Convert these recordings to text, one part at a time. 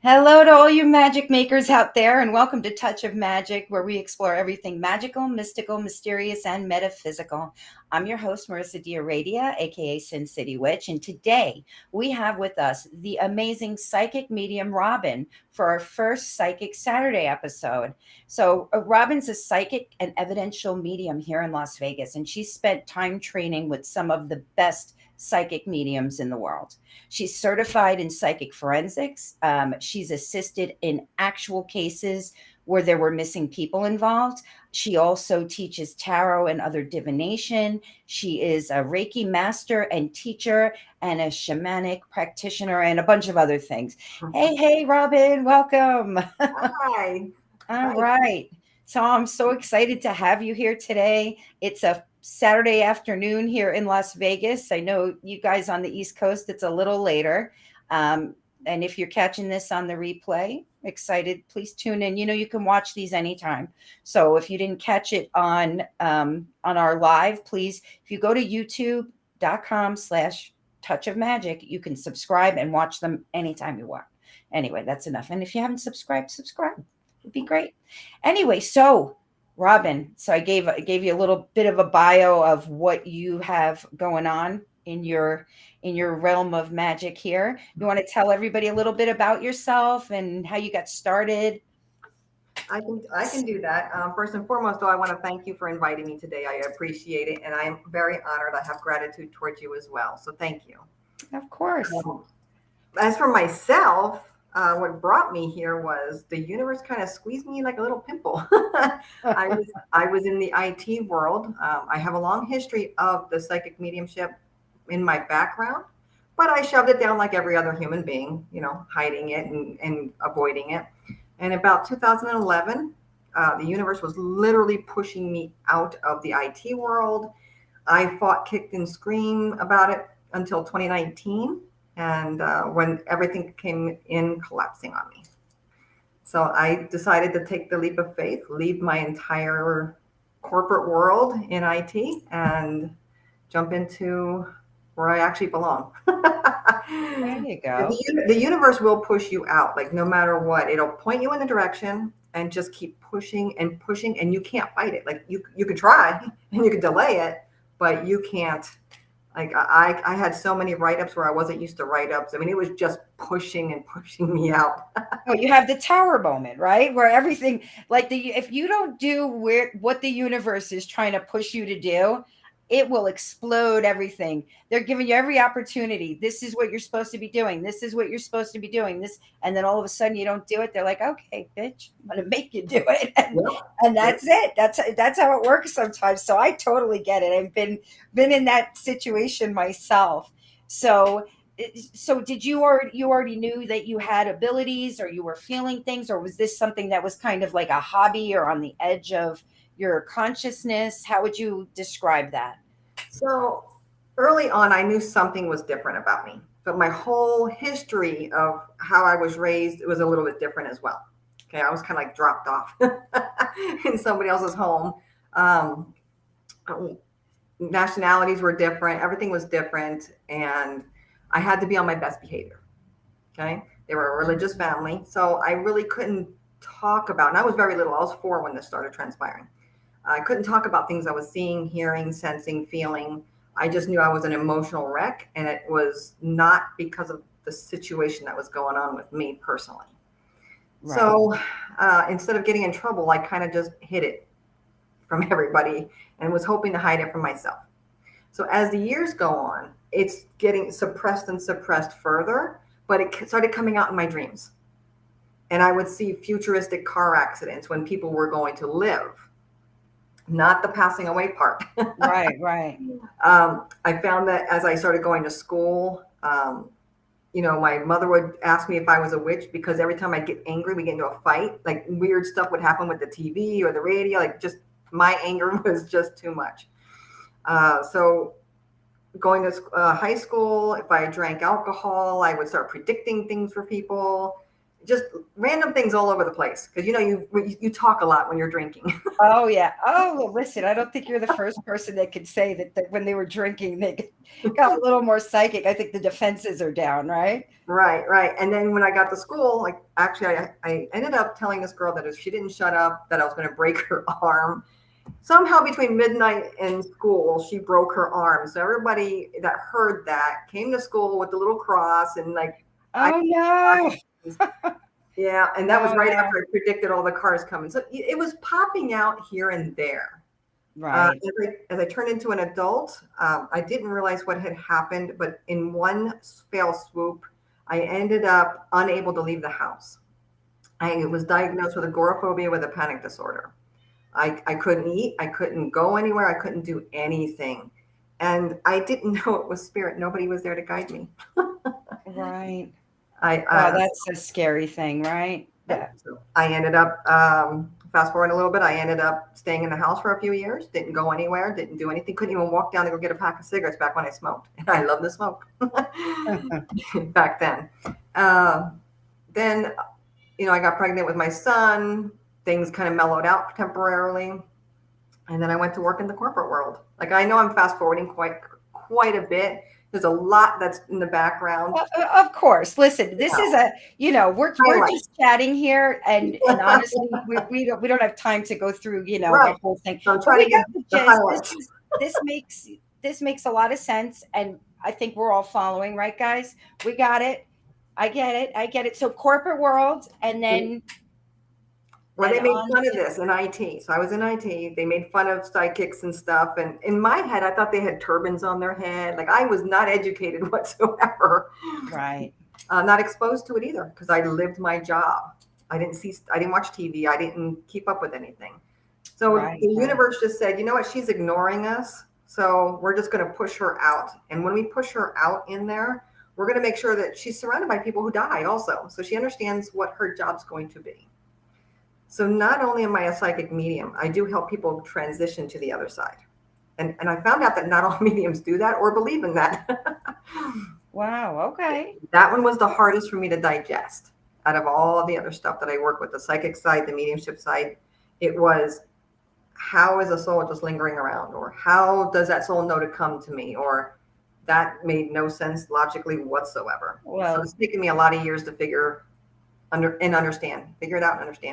Hello to all you magic makers out there, and welcome to Touch of Magic, where we explore everything magical, mystical, mysterious, and metaphysical. I'm your host, Marissa DiAradia, aka Sin City Witch, and today we have with us the amazing psychic medium Robin for our first Psychic Saturday episode. So, Robin's a psychic and evidential medium here in Las Vegas, and she spent time training with some of the best psychic mediums in the world. She's certified in psychic forensics. She's assisted in actual cases where there were missing people involved. She also teaches tarot and other divination. She is a Reiki master and teacher and a shamanic practitioner and a bunch of other things. Hey, Robin, welcome. Hi. All Hi. right. So I'm so excited to have you here today. It's a Saturday afternoon here in Las Vegas. I know you guys on the East Coast, it's a little later. And if you're catching this on the replay, excited, please tune in. You know, you can watch these anytime. So if you didn't catch it on our live, please, if you go to youtube.com/touch of magic, you can subscribe and watch them anytime you want. Anyway, that's enough. And if you haven't subscribed, subscribe. It'd be great. Anyway, so Robin, so I gave you a little bit of a bio of what you have going on in your realm of magic here. You want to tell everybody a little bit about yourself and how you got started? I can do that. First and foremost, though, I want to thank you for inviting me today. I appreciate it, and I am very honored. I have gratitude towards you as well. So thank you. Of course. As for myself, what brought me here was the universe kind of squeezed me like a little pimple. I was in the IT world. I have a long history of the psychic mediumship in my background, but I shoved it down like every other human being, hiding it and avoiding it. And about 2011, the universe was literally pushing me out of the IT world. I fought, kicked, and screamed about it until 2019, and when everything came in collapsing on me. So I decided to take the leap of faith, leave my entire corporate world in IT, and jump into where I actually belong. There you go. The universe will push you out, like no matter what. It'll point you in the direction and just keep pushing and pushing, and you can't fight it. Like you could try and you could delay it, but you can't. Like I had so many write-ups where I wasn't used to write-ups. I mean, it was just pushing and pushing me out. Well, you have the tower moment, right? Where everything, like if you don't do what the universe is trying to push you to do, it will explode everything. They're giving you every opportunity. This is what you're supposed to be doing. This is what you're supposed to be doing. This, and then all of a sudden you don't do it. They're like, okay, bitch, I'm gonna make you do it, and that's it. That's how it works sometimes. So I totally get it. I've been in that situation myself. So did you already knew that you had abilities, or you were feeling things, or was this something that was kind of like a hobby or on the edge of your consciousness? How would you describe that? So early on, I knew something was different about me, but my whole history of how I was raised, it was a little bit different as well. Okay, I was kind of like dropped off in somebody else's home. Um, Nationalities were different, everything was different, and I had to be on my best behavior. Okay, they were a religious family, so I really couldn't talk about. And I was very little. I was 4 when this started transpiring. I couldn't talk about things I was seeing, hearing, sensing, feeling. I just knew I was an emotional wreck, and it was not because of the situation that was going on with me personally. Right. So instead of getting in trouble, I kind of just hid it from everybody and was hoping to hide it from myself. So as the years go on, it's getting suppressed and suppressed further, but it started coming out in my dreams. And I would see futuristic car accidents when people were going to live, not the passing away part. Right. I found that as I started going to school, my mother would ask me if I was a witch, because every time I'd get angry, we get into a fight, like weird stuff would happen with the TV or the radio. Like just my anger was just too much. So going to high school, if I drank alcohol, I would start predicting things for people. just random things all over the place. Because, you talk a lot when you're drinking. Oh, yeah. Oh, well, listen, I don't think you're the first person that could say that when they were drinking, they got a little more psychic. I think the defenses are down, right? Right. And then when I got to school, like actually I ended up telling this girl that if she didn't shut up, that I was going to break her arm. Somehow between midnight and school, she broke her arm. So everybody that heard that came to school with the little cross and like, Oh, no. yeah. And that was Oh, right no. after I predicted all the cars coming. So it was popping out here and there. Right. As I turned into an adult, I didn't realize what had happened, but in one fell swoop, I ended up unable to leave the house. I was diagnosed with agoraphobia with a panic disorder. I couldn't eat. I couldn't go anywhere. I couldn't do anything. And I didn't know it was spirit. Nobody was there to guide me. Right. I Oh, that's a scary thing, right? Yeah. So I ended up, fast forward a little bit, I ended up staying in the house for a few years, didn't go anywhere, didn't do anything, couldn't even walk down to go get a pack of cigarettes back when I smoked. And I love to smoke back then. Then, I got pregnant with my son. Things kind of mellowed out temporarily. And then I went to work in the corporate world. Like, I know I'm fast forwarding quite a bit. There's a lot that's in the background. Of course. Listen, this is we're just chatting here, and honestly, we don't have time to go through the whole thing. So I'm trying to get the highlights. This makes a lot of sense, and I think we're all following, right, guys? We got it. I get it. So corporate world, and then. Well, they made fun of this in IT. So I was in IT. They made fun of psychics and stuff. And in my head, I thought they had turbans on their head. Like, I was not educated whatsoever. Right. Not exposed to it either, because I lived my job. I didn't watch TV. I didn't keep up with anything. So the universe just said, you know what? She's ignoring us. So we're just going to push her out. And when we push her out in there, we're going to make sure that she's surrounded by people who die also. So she understands what her job's going to be. So not only am I a psychic medium, I do help people transition to the other side. And I found out that not all mediums do that or believe in that. Wow. Okay. That one was the hardest for me to digest out of all the other stuff that I work with, the psychic side, the mediumship side. It was, how is a soul just lingering around? Or how does that soul know to come to me? Or that made no sense logically whatsoever. Well, so it's taken me a lot of years to figure it out and understand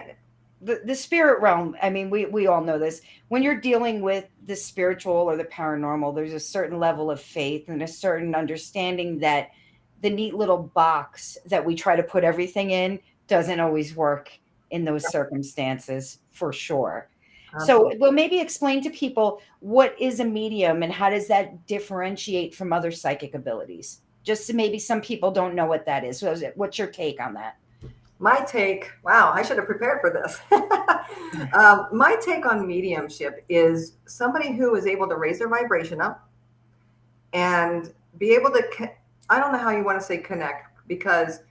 it. The spirit realm, I mean, we all know this. When you're dealing with the spiritual or the paranormal, there's a certain level of faith and a certain understanding that the neat little box that we try to put everything in doesn't always work in those circumstances, for sure. So, well, maybe explain to people, what is a medium and how does that differentiate from other psychic abilities? Just so maybe some people don't know what that is. What's your take on that? My take, wow, I should have prepared for this. My take on mediumship is somebody who is able to raise their vibration up and be able to, I don't know how you want to say connect, because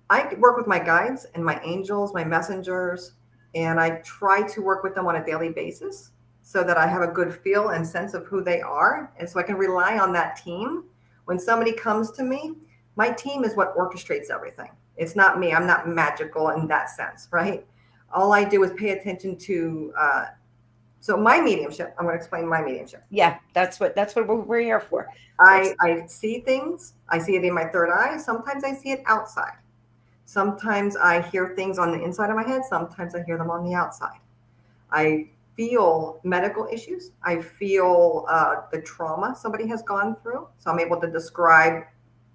I work with my guides and my angels, my messengers, and I try to work with them on a daily basis so that I have a good feel and sense of who they are. And so I can rely on that team. When somebody comes to me, my team is what orchestrates everything. It's not me. I'm not magical in that sense, right? All I do is pay attention to, so my mediumship, I'm going to explain my mediumship. Yeah, that's what we're here for. I see things. I see it in my third eye. Sometimes I see it outside. Sometimes I hear things on the inside of my head. Sometimes I hear them on the outside. I feel medical issues. I feel the trauma somebody has gone through. So I'm able to describe.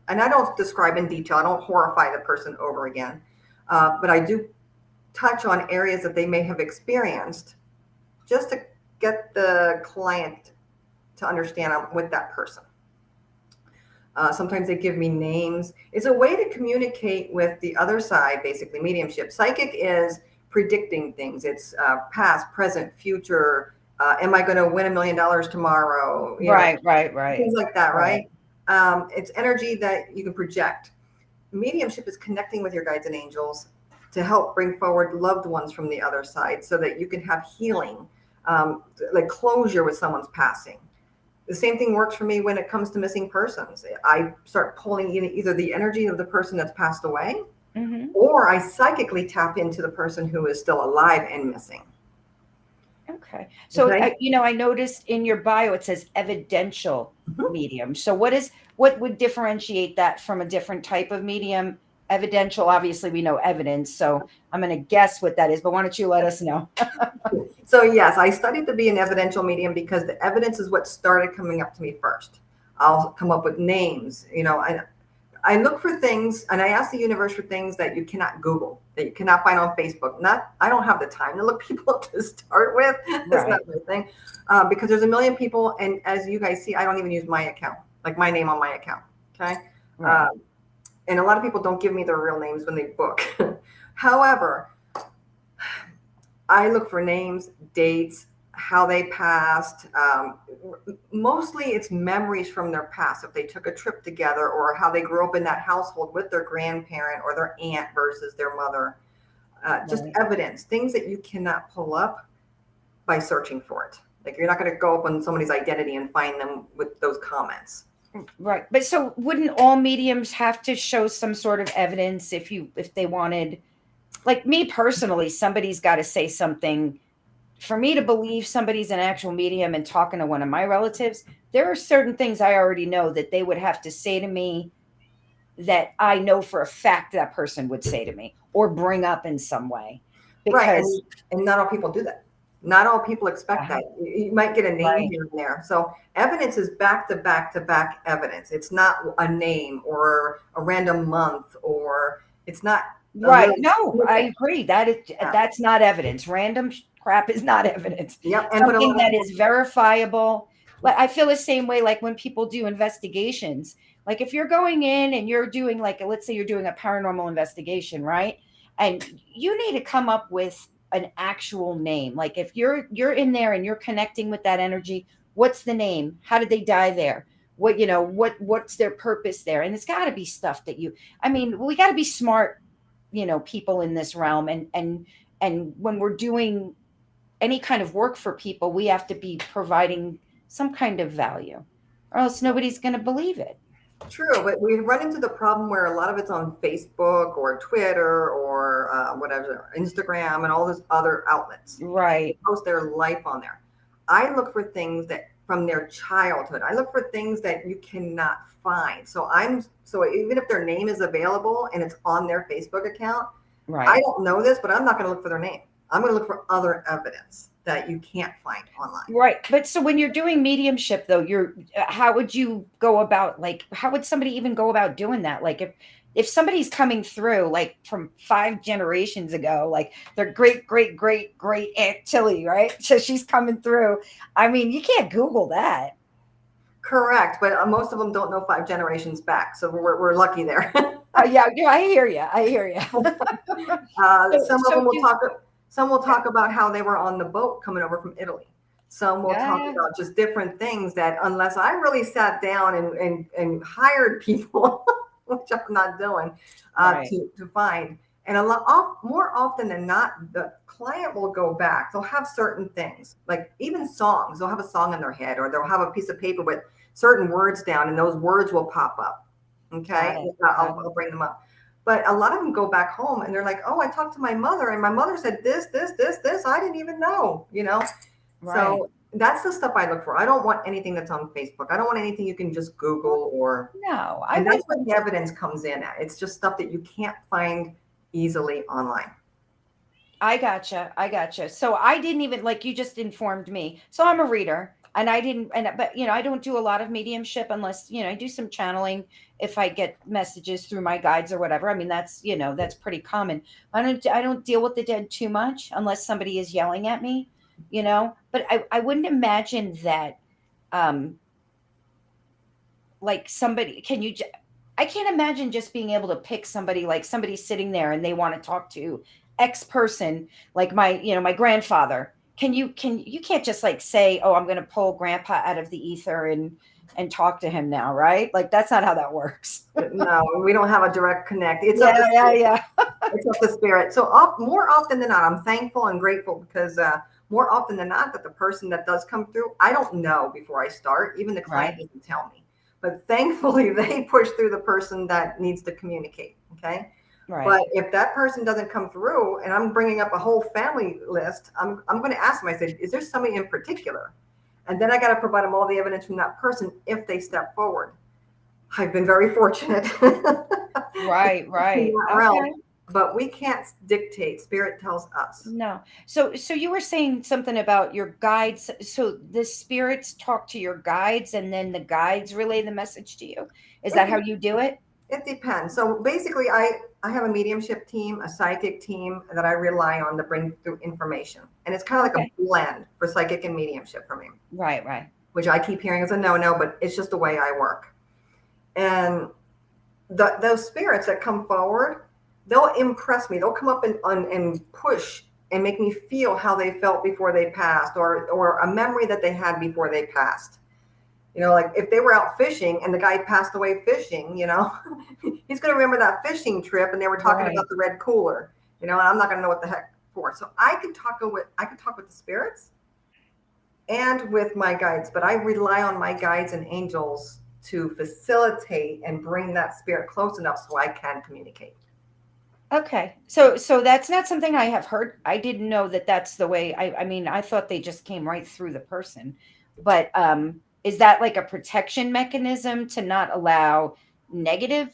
And I don't describe in detail. I don't horrify the person over again. But I do touch on areas that they may have experienced just to get the client to understand I'm with that person. Sometimes they give me names. It's a way to communicate with the other side, basically, mediumship. Psychic is predicting things. It's past, present, future. Am I going to win $1 million tomorrow? Right. Things like that, right? It's energy that you can project. Mediumship is connecting with your guides and angels to help bring forward loved ones from the other side so that you can have healing, like closure with someone's passing. The same thing works for me when it comes to missing persons. I start pulling in either the energy of the person that's passed away or I psychically tap into the person who is still alive and missing. Okay. So, Okay. I noticed in your bio it says evidential Mhm. medium. So, what would differentiate that from a different type of medium? Evidential, obviously, we know evidence. So, I'm going to guess what that is, but why don't you let us know? So yes, I studied to be an evidential medium because the evidence is what started coming up to me first. I'll come up with names, I look for things and I ask the universe for things that you cannot Google, that you cannot find on Facebook. I don't have the time to look people up to start with. It's not Right. my thing, because there's a million people. And as you guys see, I don't even use my account, like my name on my account. Okay. Right. And a lot of people don't give me their real names when they book. However, I look for names, dates, how they passed. Mostly it's memories from their past. If they took a trip together or how they grew up in that household with their grandparent or their aunt versus their mother. Just Right. evidence, things that you cannot pull up by searching for it. Like you're not going to go up on somebody's identity and find them with those comments. Right. But so wouldn't all mediums have to show some sort of evidence if they wanted, like me personally, somebody's got to say something for me to believe somebody's an actual medium and talking to one of my relatives. There are certain things I already know that they would have to say to me that I know for a fact that person would say to me or bring up in some way. Right. Because And not all people do that. Not all people expect uh, that. You might get a name right, here and there. So evidence is back to back to back evidence. It's not a name or a random month, or it's not a right. little No, I snippet. agree. Yeah. That's not evidence. Random crap is not evidence. Yep. And but a Something lot of that people, is verifiable. Like I feel the same way like when people do investigations. Like if you're going in and you're doing like let's say you're doing a paranormal investigation, right? And you need to come up with an actual name. Like if you're in there and you're connecting with that energy, what's the name? How did they die there? What's their purpose there? And it's got to be stuff that I mean, we got to be smart, people in this realm, and when we're doing any kind of work for people, we have to be providing some kind of value, or else nobody's going to believe it. true, but we run into the problem where a lot of it's on Facebook or Twitter or whatever, Instagram and all those other outlets. They Right. post their life on there. I look for things that from their childhood. I look for things that you cannot find. So even if their name is available and it's on their Facebook account, I Right. don't know this, but I'm not going to look for their name. I'm going to look for other evidence that you can't find online. Right. But so when you're doing mediumship though, how would you go about, like how would somebody even go about doing that? Like if somebody's coming through like from 5 generations ago, like their great great great great Aunt Tilly, right? So she's coming through. I mean, you can't Google that. Correct, but most of them don't know 5 generations back, so we're lucky there. Yeah, yeah, I hear you. I hear you. So, Some of them so will do talk. Some will yeah, talk about how they were on the boat coming over from Italy. Some will talk yeah, about just different things that, unless I really sat down and hired people, which I'm not doing, right, to find. And more often than not, the client will go back. They'll have certain things, like even songs. They'll have a song in their head, or they'll have a piece of paper with certain words down, and those words will pop up. Okay, got it, got it. I'll bring them up. But a lot of them go back home and they're like, "Oh, I talked to my mother, and my mother said this, this, this, this. I didn't even know." Right. So that's the stuff I look for. I don't want anything that's on Facebook. I don't want anything you can just Google No, I and that's where wouldn't. the evidence comes in at. It's just stuff that you can't find easily online. I gotcha. I gotcha. So I didn't even, like you just informed me. So I'm a reader and I didn't, but I don't do a lot of mediumship unless, I do some channeling if I get messages through my guides or whatever. I mean, that's pretty common. I don't deal with the dead too much unless somebody is yelling at me, but I wouldn't imagine that, um, like somebody, I can't imagine just being able to pick somebody, like somebody sitting there and they want to talk to X person, like my grandfather. You can't just like say, oh, I'm going to pull grandpa out of the ether and talk to him now, right? Like that's not how that works. No, we don't have a direct connect. It's up Yeah, to yeah, spirit. yeah. It's up to spirit. So more often than not, I'm thankful and grateful because more often than not, that the person that does come through, I don't know before I start. Even the client Right. doesn't tell me. But thankfully, they push through the person that needs to communicate. Okay. Right. But if that person doesn't come through and I'm bringing up a whole family list, I'm going to ask them, I said, is there somebody in particular? And then I got to provide them all the evidence from that person if they step forward. I've been very fortunate Right, in right. that realm, Okay. but we can't dictate. Spirit tells us. No. So you were saying something about your guides. So the spirits talk to your guides and then the guides relay the message to you. Is that It, how you do it? it depends. So basically, I have a mediumship team, a psychic team that I rely on to bring through information. And it's kind of like Okay. a blend for psychic and mediumship for me, Right, right. which I keep hearing as a no, but it's just the way I work. And those spirits that come forward, they'll impress me. They'll come up and push and make me feel how they felt before they passed, or a memory that they had before they passed. Like if they were out fishing and the guy passed away fishing, he's going to remember that fishing trip and they were talking Right. about the red cooler, and I'm not going to know what the heck for. So I could talk with the spirits and with my guides, but I rely on my guides and angels to facilitate and bring that spirit close enough so I can communicate. Okay. So that's not something I have heard. I didn't know that that's the way. I mean, I thought they just came right through the person. But is that like a protection mechanism to not allow negative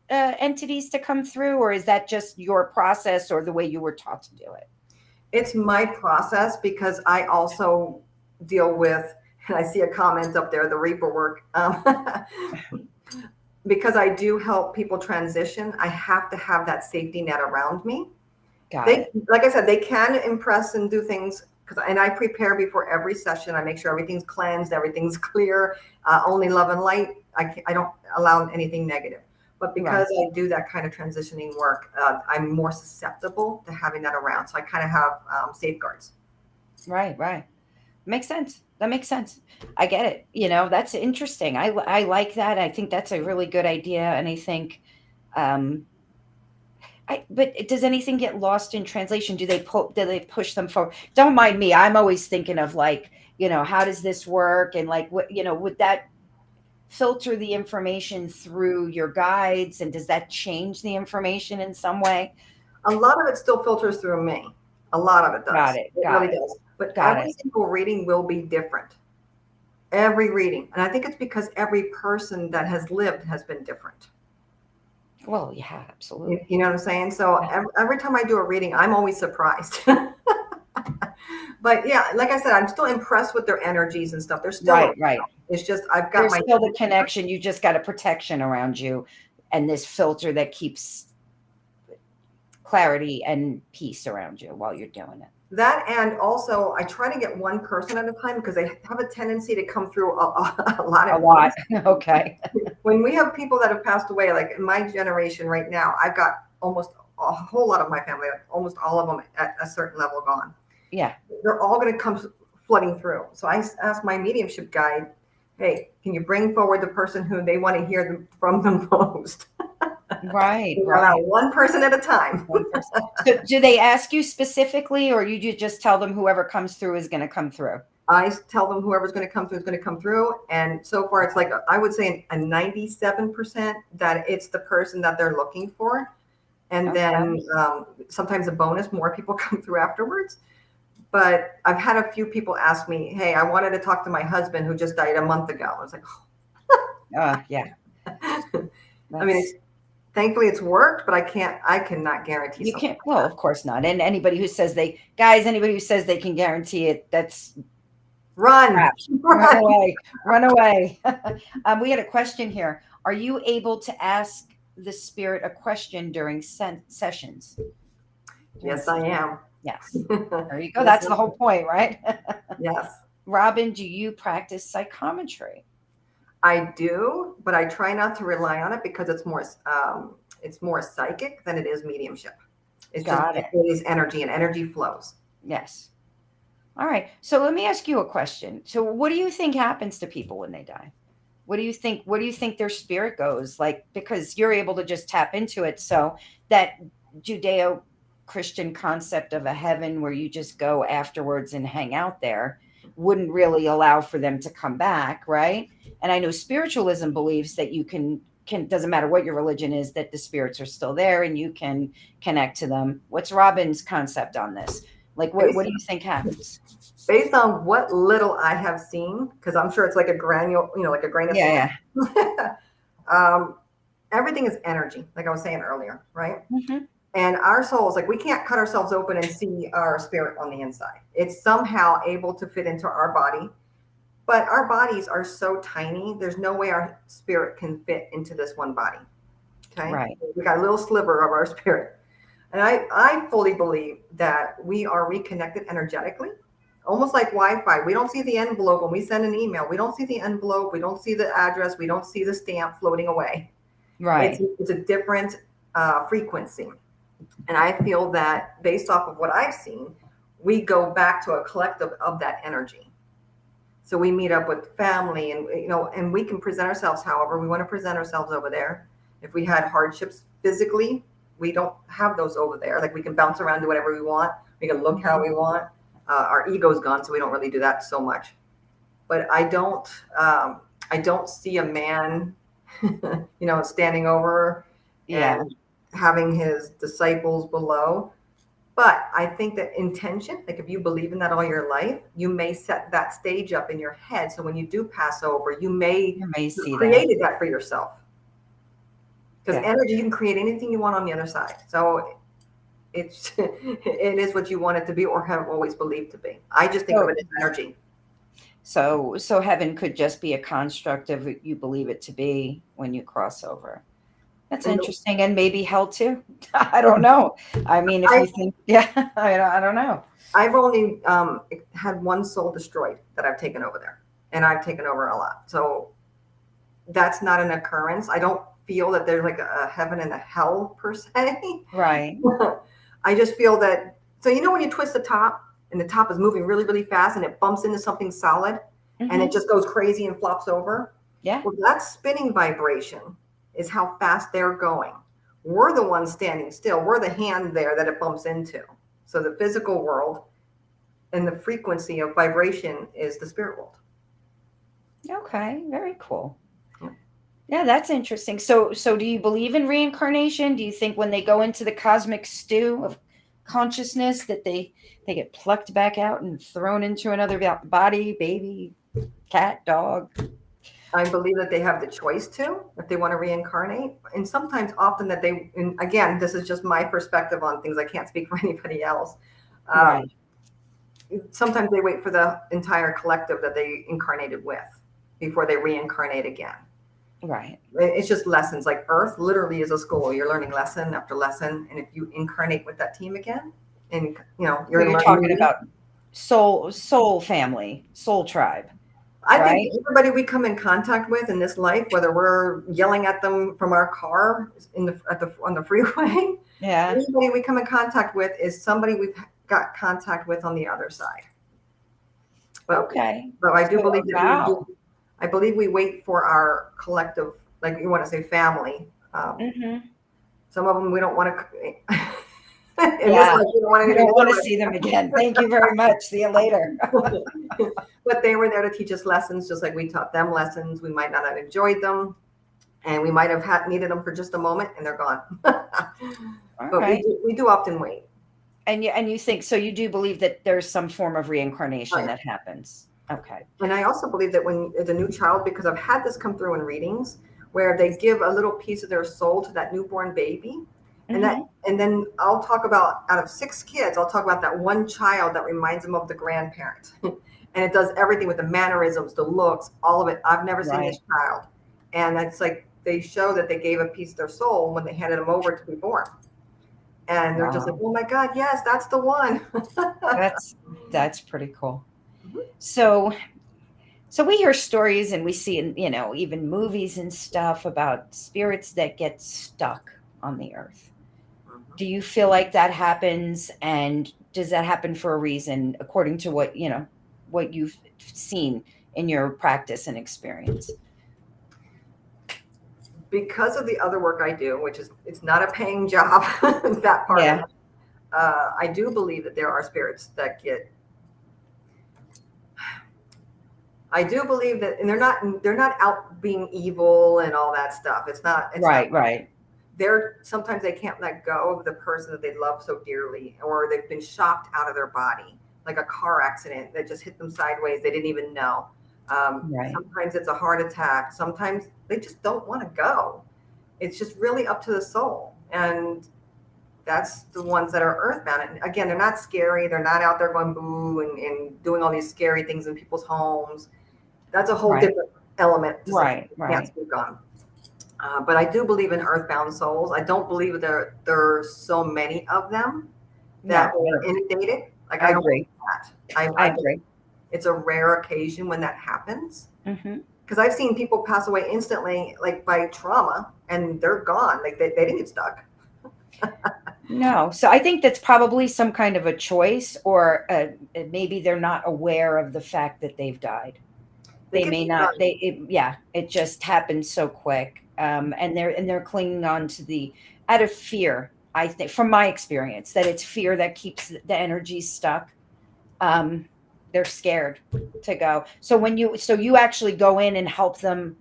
entities to come through, or is that just your process or the way you were taught to do it? It's my process because I also deal with, and I see a comment up there, the Reaper work. Because I do help people transition, I have to have that safety net around me. Got They, it. like I said, they can impress and do things and I prepare before every session. I make sure everything's cleansed, everything's clear, only love and light. I don't allow anything negative. But because Right. I do that kind of transitioning work, I'm more susceptible to having that around. So I kind of have safeguards. Right. Right. Makes sense. That makes sense. I get it. That's interesting. I like that. I think that's a really good idea, and I think um but does anything get lost in translation? Do they push them forward? Don't mind me. I'm always thinking of like, how does this work? And like what, would that filter the information through your guides, and does that change the information in some way? A lot of it still filters through me. A lot of it Got does. it. It Got really it. does. But Got every it. single reading will be different. Every reading. And I think it's because every person that has lived has been different. Well, yeah, absolutely. You know what I'm saying? So Yeah. every time I do a reading, I'm always surprised. But yeah, like I said, I'm still impressed with their energies and stuff. They're still Right, around. right. It's just I've got There's my still the connection. You just got a protection around you and this filter that keeps clarity and peace around you while you're doing it. that, and also I try to get one person at a time because they have a tendency to come through a lot A at lot. once. Okay. When we have people that have passed away, like in my generation right now, I've got almost a whole lot of my family, like almost all of them at a certain level gone. Yeah. They're all going to come flooding through. So I asked my mediumship guide, hey, can you bring forward the person who they want to hear from the most? Right, We allow right. one person at a time. One person. So do they ask you specifically, or you just tell them whoever comes through is going to come through? I tell them whoever's going to come through is going to come through. And so far, it's like, I would say a 97% that it's the person that they're looking for. And then sometimes a bonus, more people come through afterwards. But I've had a few people ask me, hey, I wanted to talk to my husband who just died a month ago. I was like, Yeah. I mean, thankfully it's worked, but I cannot guarantee You something can't, like well, that. of course not. And anybody who says anybody who says they can guarantee it, that's Run. crap. Run away. Run away. We had a question here. Are you able to ask the spirit a question during sessions? Yes, I am. Yes. There you go. Yes, That's the whole point, right? yes, Robin, do you practice psychometry? I do, but I try not to rely on it because it's more psychic than it is mediumship. It's Got it. it is energy, and energy flows. Yes. All right. So let me ask you a question. So what do you think happens to people when they die? What do you think? Where do you think their spirit goes? Like, because you're able to just tap into it. So that Judeo-Christian concept of a heaven where you just go afterwards and hang out there wouldn't really allow for them to come back, right? And I know spiritualism believes that you can doesn't matter what your religion is, that the spirits are still there and you can connect to them. What's Robin's concept on this? Like, what do you think happens? Based on what little I have seen, because I'm sure it's like a granule, like a grain of sand. Yeah. Everything is energy, like I was saying earlier, right? Mm-hmm. And our souls, like we can't cut ourselves open and see our spirit on the inside. It's somehow able to fit into our body. But our bodies are so tiny, there's no way our spirit can fit into this one body. Okay. Right. We got a little sliver of our spirit. And I fully believe that we are reconnected energetically, almost like Wi-Fi. We don't see the envelope when we send an email. We don't see the envelope. We don't see the address. We don't see the stamp floating away. Right. It's a different frequency. And I feel that based off of what I've seen, we go back to a collective of that energy. So we meet up with family and, and we can present ourselves however we want to present ourselves over there. If we had hardships physically, we don't have those over there. Like we can bounce around, do whatever we want. We can look how we want. Our ego's gone, so we don't really do that so much. But I don't see a man, standing over and having his disciples below. But I think that intention, like if you believe in that all your life, you may set that stage up in your head. So when you do pass over, you may see created that for yourself. Because energy, you can create anything you want on the other side. So it is what you want it to be or have always believed to be. I just think of it as energy. So heaven could just be a construct of what you believe it to be when you cross over. That's interesting. And maybe hell too. I don't know. I mean, if you think, I don't know. I've only had one soul destroyed that I've taken over there, and I've taken over a lot. So that's not an occurrence. I don't feel that there's like a heaven and a hell per se. Right. I just feel that, so when you twist the top and the top is moving really, really fast and it bumps into something solid and it just goes crazy and flops over. Yeah. Well, that spinning vibration is how fast they're going. We're the ones standing still. We're the hand there that it bumps into. So the physical world and the frequency of vibration is the spirit world. Okay, very cool. Yeah, that's interesting. So do you believe in reincarnation? Do you think when they go into the cosmic stew of consciousness that they get plucked back out and thrown into another body, baby, cat, dog? I believe that they have the choice to, if they want to reincarnate. And sometimes often that and again, this is just my perspective on things. I can't speak for anybody else. Right. Sometimes they wait for the entire collective that they incarnated with before they reincarnate again. Right. It's just lessons. Like Earth literally is a school. You're learning lesson after lesson. And if you incarnate with that team again, and you're talking about soul family, soul tribe. I think everybody we come in contact with in this life, whether we're yelling at them from our car on the freeway, anybody we come in contact with is somebody we've got contact with on the other side. But, but I do believe that I believe we wait for our collective, like you want to say family. Some of them we don't want to. We don't want to see them again. Thank you very much. See you later. But they were there to teach us lessons, just like we taught them lessons. We might not have enjoyed them, and we might have needed them for just a moment, and they're gone. But we do often wait. And you think so? You do believe that there's some form of reincarnation that happens. Okay. And I also believe that when the new child, because I've had this come through in readings, where they give a little piece of their soul to that newborn baby. And then I'll talk about, out of 6 kids, I'll talk about that one child that reminds them of the grandparent. And it does everything with the mannerisms, the looks, all of it. I've never seen this child. And it's like they show that they gave a piece of their soul when they handed them over to be born. And they're just like, oh my God, yes, that's the one. That's pretty cool. So we hear stories and we see, even movies and stuff about spirits that get stuck on the earth. Do you feel like that happens, and does that happen for a reason, according to what you've seen in your practice and experience? Because of the other work I do, which is, it's not a paying job, that part of it, I do believe that there are spirits that get, I do believe that, and they're not out being evil and all that stuff. It's not. Right. Sometimes they can't let go of the person that they love so dearly, or they've been shocked out of their body, like a car accident that just hit them sideways. They didn't even know. Right. Sometimes it's a heart attack. Sometimes they just don't want to go. It's just really up to the soul. And that's the ones that are earthbound. And again, they're not scary. They're not out there going boo and doing all these scary things in people's homes. That's a whole Right. different element to something Right. you can't speak on. But I do believe in earthbound souls. I don't believe there are so many of them that No, were inundated. Like I I don't agree. believe that. I agree. It's a rare occasion when that happens. Mm-hmm. Because I've seen people pass away instantly, like by trauma, and they're gone. Like they didn't get stuck. No. So I think that's probably some kind of a choice, or maybe they're not aware of the fact that they've died. They may not. It just happened so quick, and they're clinging on to out of fear. I think, from my experience, that it's fear that keeps the energy stuck. They're scared to go. So you actually go in and help them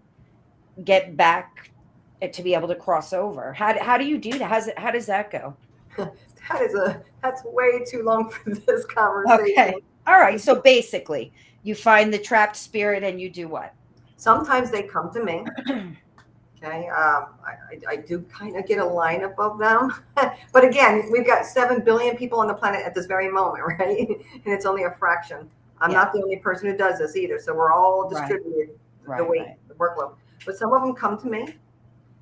get back to be able to cross over. How do you do that? How does that go? That's way too long for this conversation. Okay. All right. So basically, you find the trapped spirit and you do what? Sometimes they come to me. Okay. I do kind of get a line above them. But again, we've got 7 billion people on the planet at this very moment, right? And it's only a fraction. I'm not the only person who does this either. So we're all distributed the weight, the workload. But some of them come to me.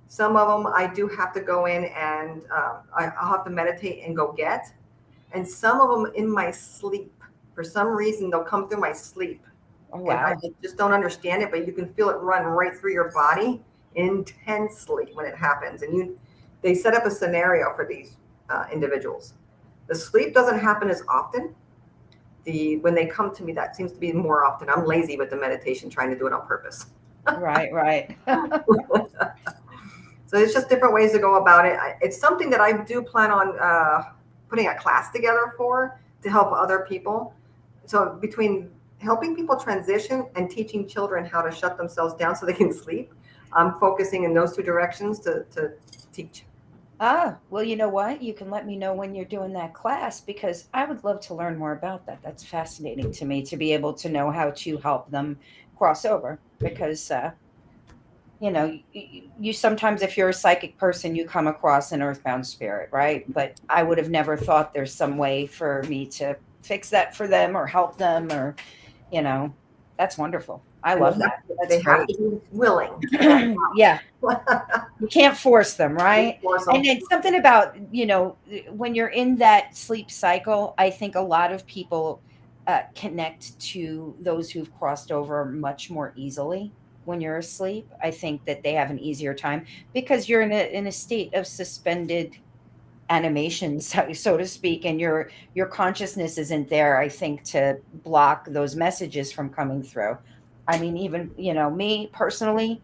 Some of them I do have to go in and I'll have to meditate and go get. And some of them in my sleep. For some reason, they'll come through my sleep. Oh, wow. And I just don't understand it, but you can feel it run right through your body intensely when it happens. And they set up a scenario for these individuals. The sleep doesn't happen as often. When they come to me, that seems to be more often. I'm lazy with the meditation, trying to do it on purpose. Right. So it's just different ways to go about it. It's something that I do plan on putting a class together to help other people. So between helping people transition and teaching children how to shut themselves down so they can sleep, I'm focusing in those two directions to teach. Well, you know what? You can let me know when you're doing that class, because I would love to learn more about that. That's fascinating to me, to be able to know how to help them cross over, because you sometimes, if you're a psychic person, you come across an earthbound spirit, right? But I would have never thought there's some way for me to fix that for them or help them, or that's wonderful. I love that. That's they great. have to be willing. Yeah. You can't force them, right? And it's something about, when you're in that sleep cycle, I think a lot of people connect to those who've crossed over much more easily. When you're asleep, I think that they have an easier time, because you're in a state of suspended animation, so to speak, and your consciousness isn't there, I think, to block those messages from coming through. I mean, even me personally,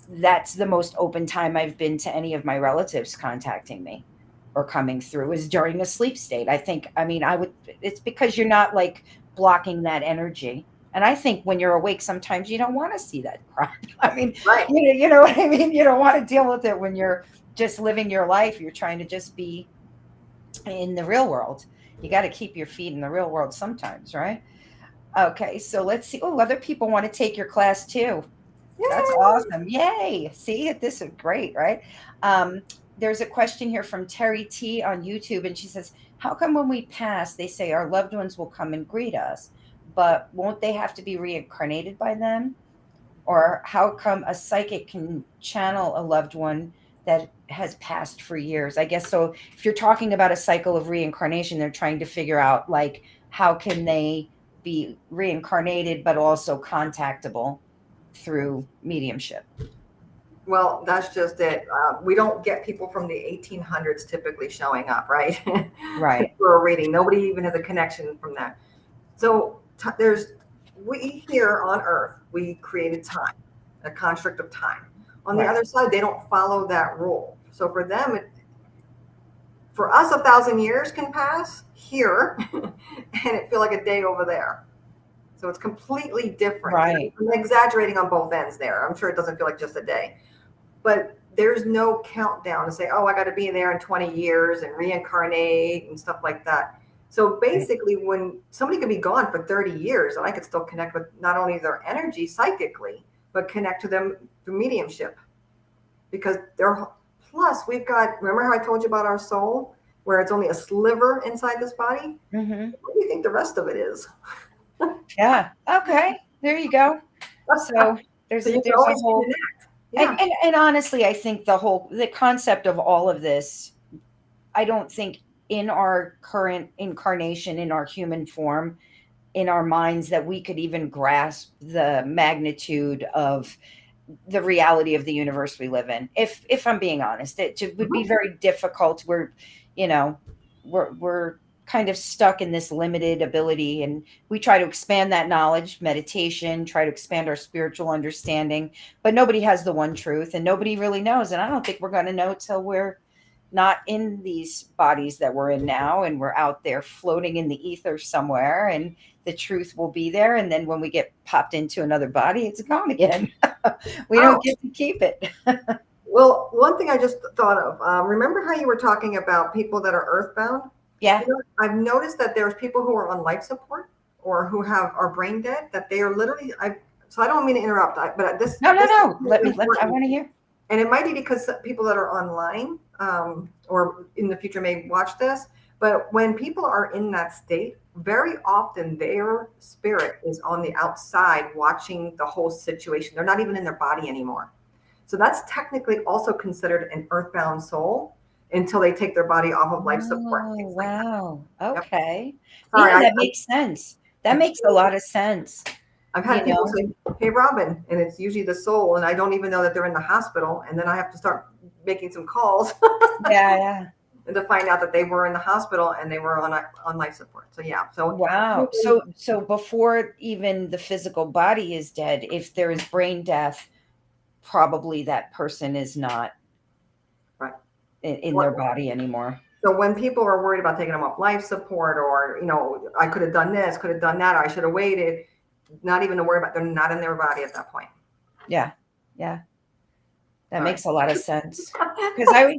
that's the most open time I've been to any of my relatives contacting me or coming through, is during a sleep state. It's because you're not like blocking that energy. And I think when you're awake, sometimes you don't want to see that crap. I mean, right. You know what I mean? You don't want to deal with it when you're just living your life. You're trying to just be in the real world. You got to keep your feet in the real world sometimes, right? Okay, so let's see. Oh, other people want to take your class too. Yay! That's awesome. Yay. See, this is great, right? There's a question here from Terry T on YouTube, and she says, how come when we pass, they say our loved ones will come and greet us, but won't they have to be reincarnated by them? Or how come a psychic can channel a loved one that has passed for years? I guess so. If you're talking about a cycle of reincarnation, they're trying to figure out, like, how can they be reincarnated but also contactable through mediumship? Well, that's just it. We don't get people from the 1800s typically showing up, right? Right. For a reading. Nobody even has a connection from that. So we here on Earth, we created time, a construct of time. On the other side, they don't follow that rule. So for them, for us, 1,000 years can pass here, and it feel like a day over there. So it's completely different. And Right. I'm exaggerating on both ends there. I'm sure it doesn't feel like just a day, but there's no countdown to say, oh, I got to be there in 20 years and reincarnate and stuff like that. So basically, when somebody could be gone for 30 years and I could still connect with not only their energy psychically, but connect to them through mediumship, because they're, plus we've got, remember how I told you about our soul, where it's only a sliver inside this body? Mm-hmm. What do you think the rest of it is? Yeah. Okay. There you go. So there's So you can there's a always whole, connect. and, Yeah. and honestly, I think the concept of all of this, I don't think in our current incarnation, in our human form, in our minds, that we could even grasp the magnitude of the reality of the universe we live in. If I'm being honest, would be Mhm. very difficult. We're, you know, we're kind of stuck in this limited ability, and we try to expand that knowledge, meditation, try to expand our spiritual understanding, but nobody has the one truth, and nobody really knows. And I don't think we're going to know till we're not in these bodies that we're in now, and we're out there floating in the ether somewhere, and the truth will be there. And then when we get popped into another body, it's gone again. We don't Oh, get to keep it. well, one thing I just thought of, remember how you were talking about people that are earthbound? Yeah. I've noticed that there's people who are on life support or who are brain dead, that they are literally, so I don't mean to interrupt, but No. this is I important. want to hear. And it might be because people that are online or in the future may watch this, but when people are in that state, very often their spirit is on the outside watching the whole situation. They're not even in their body anymore. So that's technically also considered an earthbound soul until they take their body off of life support and Oh, things like that. wow. Yep. Okay. Sorry, Yeah, that makes sense. That makes a lot of sense. I've You had people know, say, "Hey, Robin," and it's usually the soul, and I don't even know that they're in the hospital, and then I have to start making some calls yeah. and to find out that they were in the hospital and they were on life support. So yeah, so Wow. So before even the physical body is dead, if there is brain death, probably that person is not right. in their body anymore. So when people are worried about taking them off life support, or I could have done this, could have done that, or I should have waited, not even to worry about, they're not in their body at that point. Yeah. Yeah. That All right. makes a lot of sense. Because I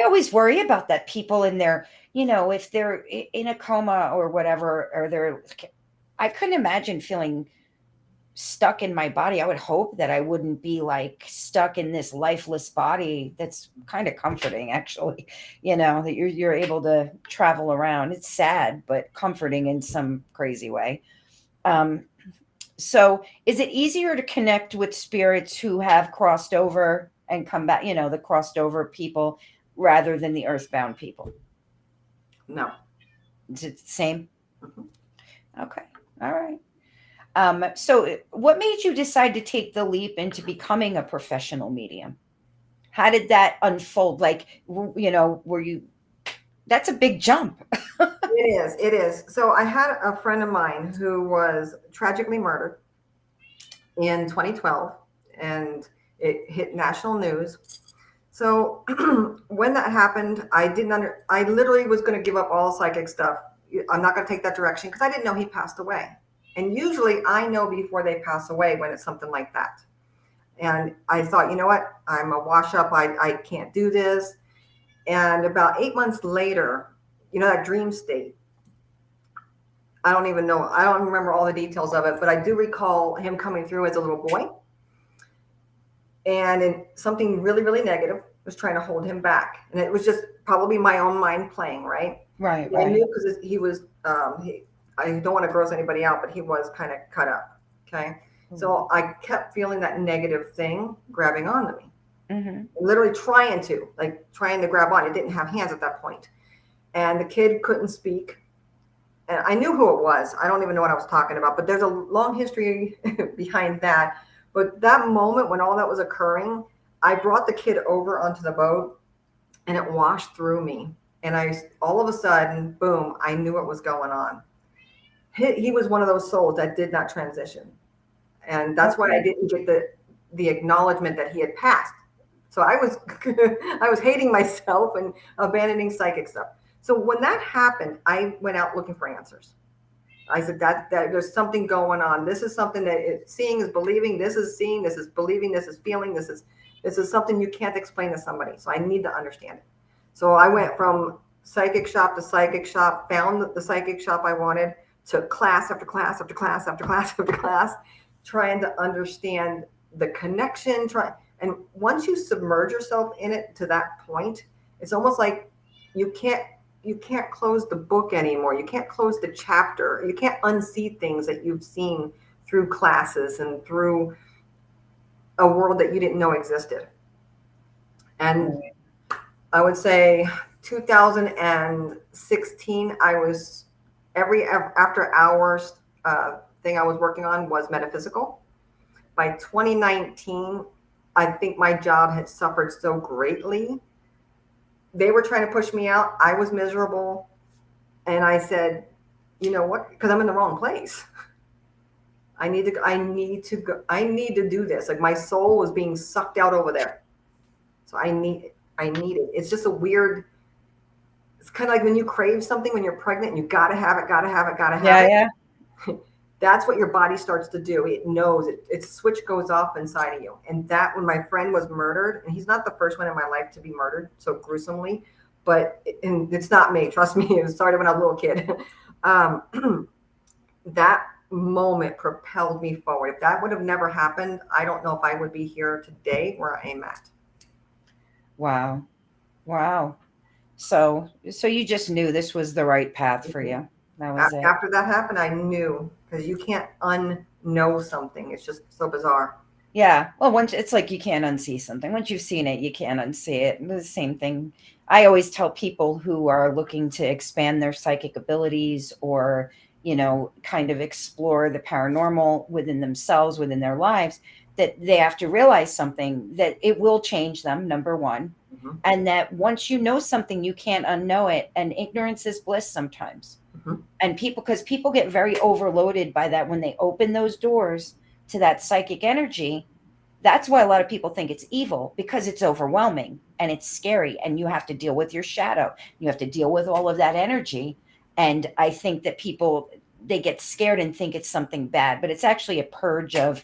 always worry about that, people in their, if they're in a coma or whatever, or I couldn't imagine feeling stuck in my body. I would hope that I wouldn't be like stuck in this lifeless body. That's kind of comforting, actually, that you're able to travel around. It's sad, but comforting in some crazy way. So is it easier to connect with spirits who have crossed over and come back, the crossed over people, rather than the earthbound people? No. Is it the same? Mhm. Okay. All right. So what made you decide to take the leap into becoming a professional medium? How did that unfold? Like, were you, that's a big jump. It is. So I had a friend of mine who was tragically murdered in 2012, and it hit national news. So when that happened, I literally was going to give up all psychic stuff. I'm not going to take that direction because I didn't know he passed away. And usually I know before they pass away when it's something like that. And I thought, you know what? I'm a wash up. I can't do this. And about 8 months later, that dream state, I don't even know. I don't remember all the details of it, but I do recall him coming through as a little boy. And something really, really negative was trying to hold him back. And it was just probably my own mind playing, right? Right. I knew because he was, I don't want to gross anybody out, but he was kind of cut up. Okay. Mm-hmm. So I kept feeling that negative thing grabbing onto me. Mm-hmm. Literally trying to grab on. It didn't have hands at that point. And the kid couldn't speak. And I knew who it was. I don't even know what I was talking about, but there's a long history behind that. But that moment when all that was occurring, I brought the kid over onto the boat and it washed through me. And all of a sudden, boom, I knew what was going on. He was one of those souls that did not transition. And that's why I didn't get the acknowledgement that he had passed. So I was hating myself and abandoning psychic stuff. So when that happened, I went out looking for answers. I said that there's something going on. This is something that seeing is believing. This is seeing. This is believing. This is feeling. This is something you can't explain to somebody. So I need to understand it. So I went from psychic shop to psychic shop, found the psychic shop I wanted, took class after class after class after class after class, trying to understand the connection. And once you submerge yourself in it to that point, it's almost like you can't close the book anymore. You can't close the chapter. You can't unsee things that you've seen through classes and through a world that you didn't know existed. And I would say 2016, I was every after hours thing I was working on was metaphysical. By 2019, I think my job had suffered so greatly. They were trying to push me out. I was miserable. And I said, you know what? Because I'm in the wrong place. I need to do this. Like my soul was being sucked out over there. So I need it. It's just a weird, it's kind of like when you crave something when you're pregnant and you gotta have it. Yeah. That's what your body starts to do. It knows it. Its switch goes off inside of you. And that when my friend was murdered, and he's not the first one in my life to be murdered so gruesomely, and it's not me. Trust me. It started when I was a little kid. That moment propelled me forward. If that would have never happened, I don't know if I would be here today where I am at. Wow. So you just knew this was the right path for you. That was it. After that happened, I knew, because you can't unknow something. It's just so bizarre. Yeah. Well, once it's like you can't unsee something. Once you've seen it, you can't unsee it. The same thing. I always tell people who are looking to expand their psychic abilities or, kind of explore the paranormal within themselves, within their lives, that they have to realize something, that it will change them, number one. Mm-hmm. And that once you know something, you can't unknow it. And ignorance is bliss sometimes. Mm-hmm. And because people get very overloaded by that when they open those doors to that psychic energy. That's why a lot of people think it's evil, because it's overwhelming and it's scary and you have to deal with your shadow. You have to deal with all of that energy. And I think that people, they get scared and think it's something bad, but it's actually a purge of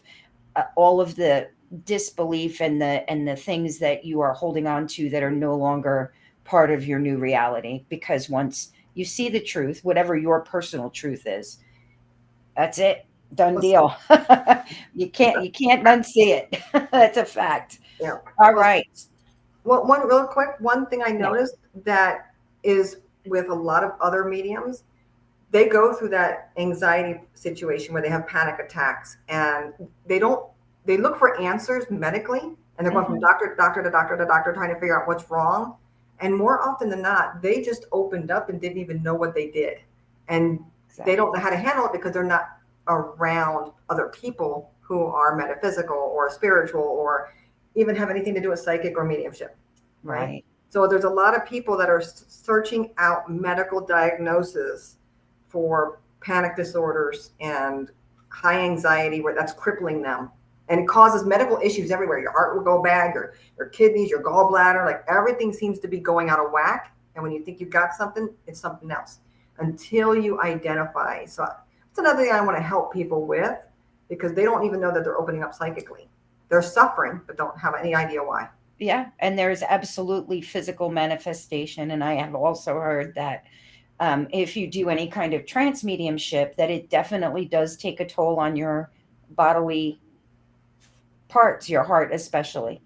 all of the disbelief and the things that you are holding on to that are no longer part of your new reality. Because once you see the truth, whatever your personal truth is, that's it. Done deal. You can't unsee it. That's a fact. Yeah. All right. Well, one thing I noticed that is with a lot of other mediums, they go through that anxiety situation where they have panic attacks, and they look for answers medically, and they're going from doctor to doctor to doctor to doctor trying to figure out what's wrong. And more often than not, they just opened up and didn't even know what they did. And They don't know how to handle it because they're not around other people who are metaphysical or spiritual or even have anything to do with psychic or mediumship. Right. So there's a lot of people that are searching out medical diagnoses for panic disorders and high anxiety where that's crippling them. And it causes medical issues everywhere. Your heart will go bad, your kidneys, your gallbladder, like everything seems to be going out of whack. And when you think you've got something, it's something else until you identify. So it's another thing I want to help people with, because they don't even know that they're opening up psychically. They're suffering, but don't have any idea why. Yeah. And there's absolutely physical manifestation. And I have also heard that if you do any kind of trance mediumship, that it definitely does take a toll on your bodily parts, your heart especially.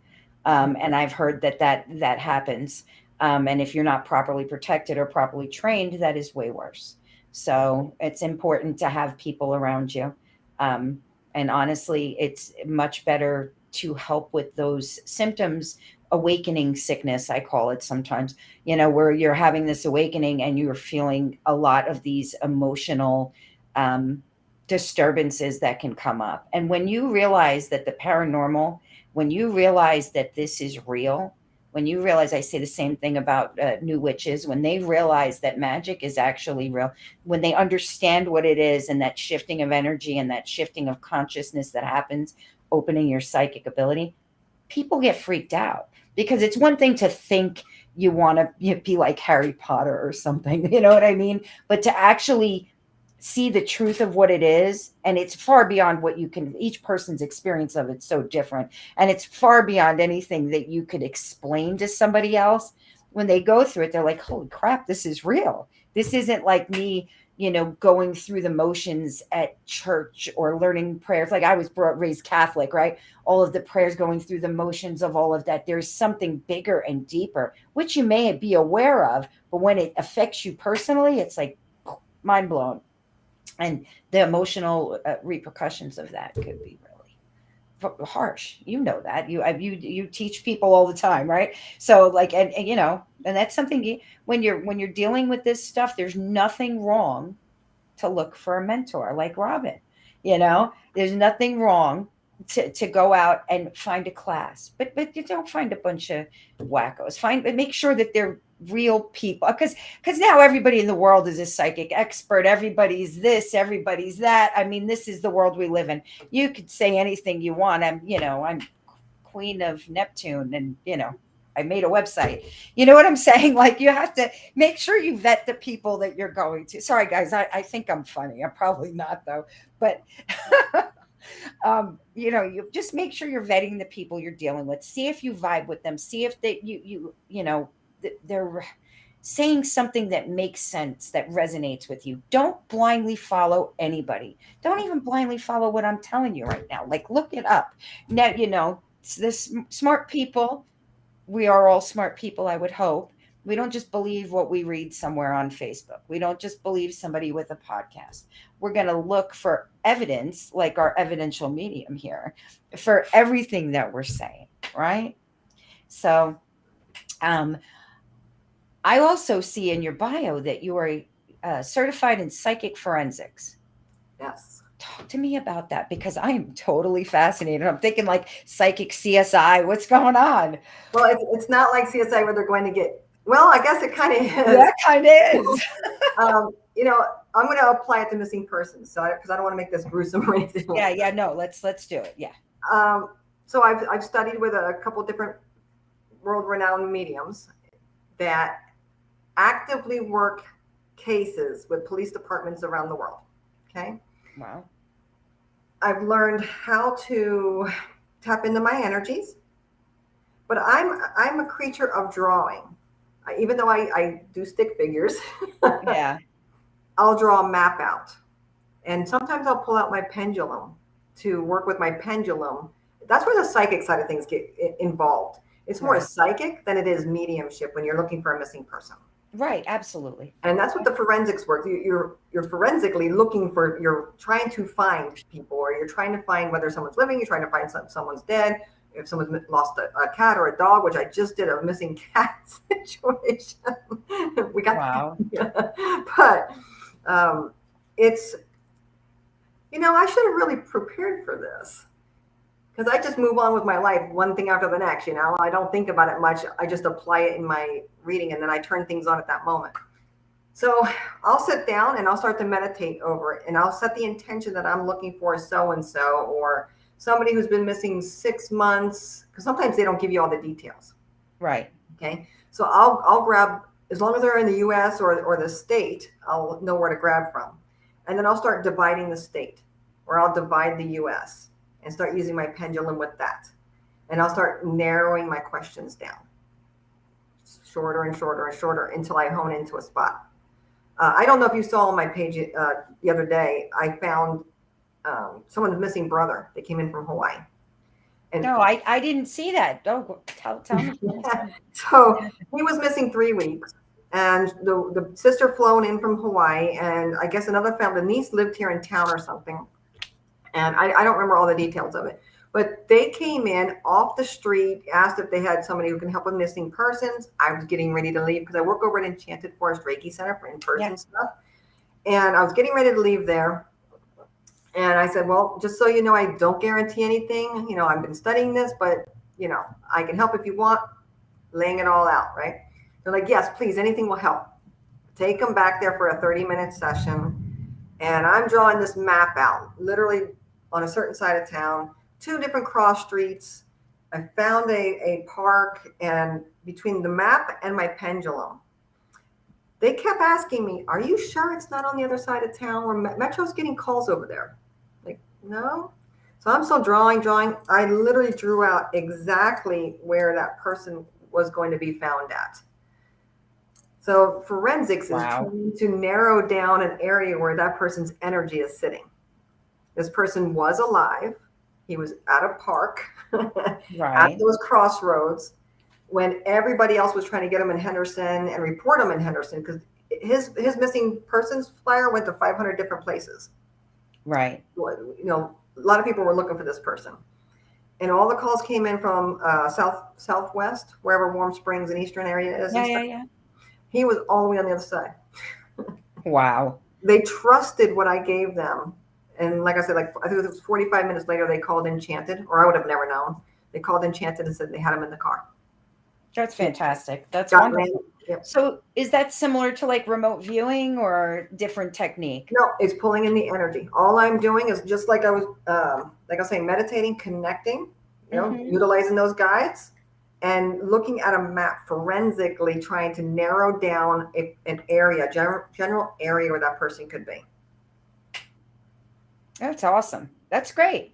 And I've heard that happens. And if you're not properly protected or properly trained, that is way worse. So it's important to have people around you. And honestly, it's much better to help with those symptoms. Awakening sickness, I call it sometimes, where you're having this awakening and you're feeling a lot of these emotional disturbances that can come up. And when you realize that the paranormal, when you realize that this is real, when you realize, I say the same thing about new witches, when they realize that magic is actually real, when they understand what it is, and that shifting of energy and that shifting of consciousness that happens, opening your psychic ability, people get freaked out. Because it's one thing to think you want to be like Harry Potter or something, you know what I mean? But to actually see the truth of what it is. And it's far beyond what you can, each person's experience of it's so different. And it's far beyond anything that you could explain to somebody else. When they go through it, they're like, holy crap, this is real. This isn't like me, going through the motions at church or learning prayers. Like I was raised Catholic, right? All of the prayers, going through the motions of all of that. There's something bigger and deeper, which you may be aware of, but when it affects you personally, it's like mind blown. And the emotional repercussions of that could be really harsh. That you teach people all the time, right? So like, and that's something when you're dealing with this stuff, there's nothing wrong to look for a mentor like Robin. There's nothing wrong to go out and find a class, but you don't find a bunch of wackos. But make sure that they're real people, because now everybody in the world is a psychic expert. Everybody's this, everybody's that. I mean, this is the world we live in. You could say anything you want. I'm queen of Neptune, and I made a website. You know what I'm saying? Like, you have to make sure you vet the people that you're going to. Sorry, guys. I think I'm funny. I'm probably not, though. But, you just make sure you're vetting the people you're dealing with. See if you vibe with them. See if they're saying something that makes sense, that resonates with you. Don't blindly follow anybody. Don't even blindly follow what I'm telling you right now. Like, look it up. Now, this smart people, we are all smart people, I would hope. We don't just believe what we read somewhere on Facebook. We don't just believe somebody with a podcast. We're going to look for evidence, like our evidential medium here, for everything that we're saying, right? So, I also see in your bio that you are certified in psychic forensics. Yes. Talk to me about that, because I am totally fascinated. I'm thinking like psychic CSI. What's going on? Well, it's not like CSI where they're going to get. Well, I guess it kind of is. Yeah, kind of is. I'm going to apply it to missing persons, so because I don't want to make this gruesome or anything. Yeah. No, let's do it. Yeah. So I've studied with a couple different world-renowned mediums that actively work cases with police departments around the world. Okay. Wow. I've learned how to tap into my energies, but I'm a creature of drawing. Even though I do stick figures, Yeah. I'll draw a map out. And sometimes I'll pull out my pendulum to work with my pendulum. That's where the psychic side of things get involved. It's more psychic than it is mediumship when you're looking for a missing person. Right. Absolutely. And that's what the forensics work. You're forensically looking for, you're trying to find people, or you're trying to find whether someone's living, you're trying to find someone's dead, if someone's lost a cat or a dog, which I just did a missing cat situation. We got, wow. But it's, I should have really prepared for this, because I just move on with my life, one thing after the next. I don't think about it much. I just apply it in my reading, and then I turn things on at that moment. So I'll sit down and I'll start to meditate over it, and I'll set the intention that I'm looking for so-and-so, or somebody who's been missing 6 months, because sometimes they don't give you all the details. Right. Okay. So I'll grab, as long as they're in the US or the state, I'll know where to grab from. And then I'll start dividing the state, or I'll divide the US and start using my pendulum with that. And I'll start narrowing my questions down, shorter and shorter and shorter, until I hone into a spot. I don't know if you saw on my page the other day, I found someone's missing brother. They came in from Hawaii. And no, I didn't see that. Oh, tell me. So he was missing 3 weeks, and the sister flown in from Hawaii, and I guess another family, the niece lived here in town or something. And I don't remember all the details of it, but they came in off the street, asked if they had somebody who can help with missing persons. I was getting ready to leave, because I work over at Enchanted Forest Reiki Center for in-person stuff. And I was getting ready to leave there. And I said, well, just so you know, I don't guarantee anything. I've been studying this, but, I can help if you want, laying it all out, right? They're like, yes, please, anything will help. Take them back there for a 30-minute session. And I'm drawing this map out, literally on a certain side of town, 2 different cross streets. I found a park, and between the map and my pendulum, they kept asking me, are you sure it's not on the other side of town where Metro's getting calls over there? Like, no. So I'm still drawing. I literally drew out exactly where that person was going to be found at. So forensics is trying to narrow down an area where that person's energy is sitting. This person was alive. He was at a park, at those crossroads, when everybody else was trying to get him in Henderson and report him in Henderson, because his missing persons flyer went to 500 different places. Right. You know, a lot of people were looking for this person. And all the calls came in from southwest, wherever Warm Springs and Eastern area is. Yeah. He was all the way on the other side. Wow. They trusted what I gave them. And like I said, like I think it was 45 minutes later, they called Enchanted, or I would have never known. They called Enchanted and said they had him in the car. That's fantastic. That's wonderful. Yep. So is that similar to like remote viewing or different technique? No, it's pulling in the energy. All I'm doing is just like I was saying, meditating, connecting, you know, utilizing those guides and looking at a map forensically, trying to narrow down an area, general area where that person could be. That's awesome. That's great.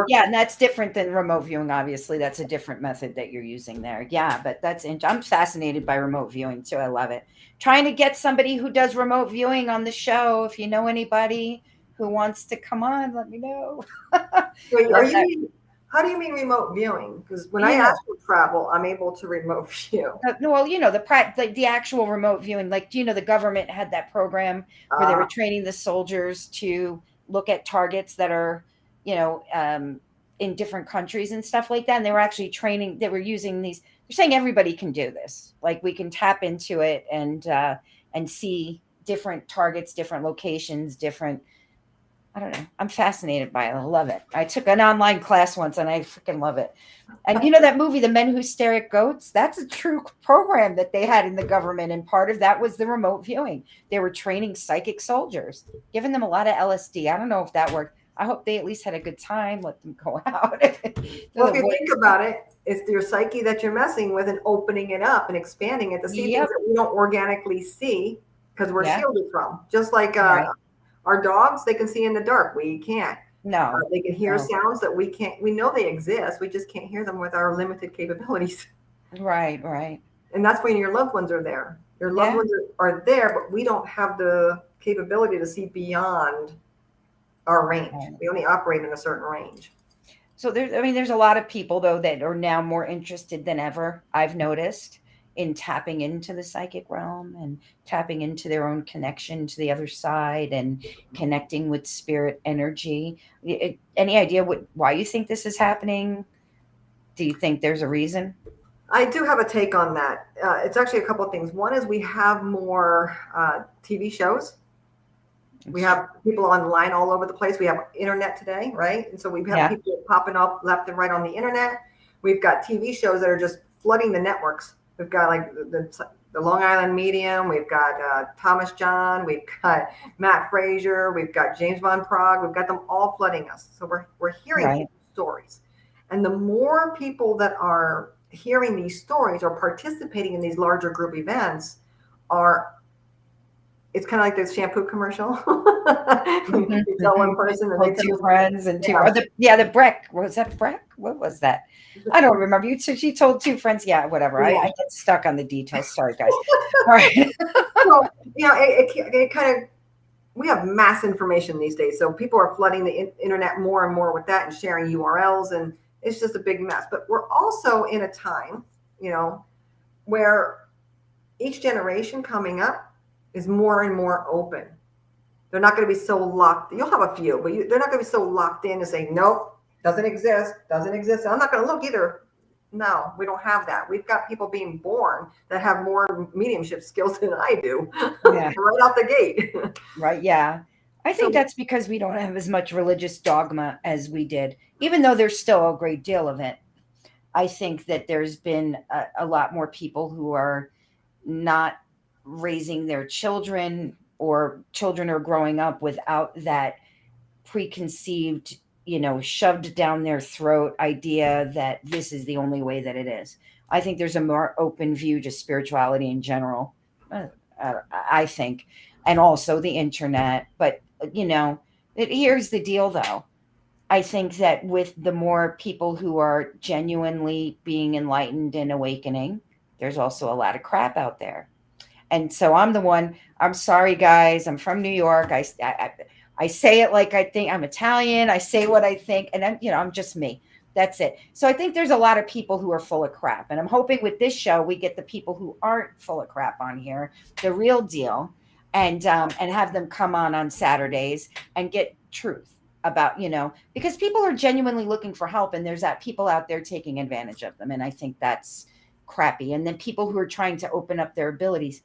Yeah, and that's different than remote viewing. Obviously, that's a different method that you're using there. Yeah, but I'm fascinated by remote viewing too. I love it. Trying to get somebody who does remote viewing on the show. If you know anybody who wants to come on, let me know. How do you mean remote viewing? Because when I ask for travel, I'm able to remote view. Well, you know, the actual remote viewing, like, you know, the government had that program where they were training the soldiers to look at targets that are, you know, in different countries and stuff like that. And they were actually training, they were using these, they're saying everybody can do this. Like we can tap into it and see different targets, different locations, different, I don't know. I'm fascinated by it. I love it. I took an online class once and I freaking love it. And you know that movie, The Men Who Stare at Goats? That's a true program that they had in the government. And part of that was the remote viewing. They were training psychic soldiers, giving them a lot of LSD. I don't know if that worked. I hope they at least had a good time. Let them go out. Well, if you think about it, it's your psyche that you're messing with and opening it up and expanding it to see things that we don't organically see because we're shielded from. Just like our dogs, they can see in the dark. We can't. No. They can hear sounds that we can't. We know they exist. We just can't hear them with our limited capabilities. Right. And that's when your loved ones are there. Your loved ones are there, but we don't have the capability to see beyond our range. We only operate in a certain range. So there's a lot of people though that are now more interested than ever, I've noticed, in tapping into the psychic realm and tapping into their own connection to the other side and connecting with spirit energy. Any idea why you think this is happening? Do you think there's a reason? I do have a take on that. It's actually a couple of things. One is we have more TV shows. We have people online all over the place. We have internet today, right? And so we've had people popping up left and right on the internet. We've got TV shows that are just flooding the networks. We've got like the Long Island Medium. We've got Thomas John. We've got Matt Frazier. We've got James Von Prague. We've got them all flooding us. So we're hearing stories. And the more people that are hearing these stories or participating in these larger group events it's kind of like this shampoo commercial. You tell one person and they two friends and two. The Breck. Was that Breck? What was that? I don't remember. She told two friends. Yeah, whatever. I get stuck on the details. Sorry, guys. All right. So, you know, it kind of, we have mass information these days. So people are flooding the internet more and more with that and sharing URLs. And it's just a big mess. But we're also in a time, you know, where each generation coming up is more and more open. They're not going to be so locked. You'll have a few, but they're not going to be so locked in and say, nope, doesn't exist. I'm not going to look either. No, we don't have that. We've got people being born that have more mediumship skills than I do right out the gate. Right. Yeah. I think that's because we don't have as much religious dogma as we did, even though there's still a great deal of it. I think that there's been a lot more people who are not raising their children, or children are growing up without that preconceived, you know, shoved down their throat idea that this is the only way that it is. I think there's a more open view to spirituality in general. I think, and also the internet. But, here's the deal, though. I think that with the more people who are genuinely being enlightened and awakening, there's also a lot of crap out there. And so I'm sorry, guys. I'm from New York. I say it like I think. I'm Italian. I say what I think. And I'm just me. That's it. So I think there's a lot of people who are full of crap. And I'm hoping with this show, we get the people who aren't full of crap on here, the real deal, and have them come on Saturdays and get truth about, because people are genuinely looking for help. And there's that people out there taking advantage of them. And I think that's crappy. And then people who are trying to open up their abilities,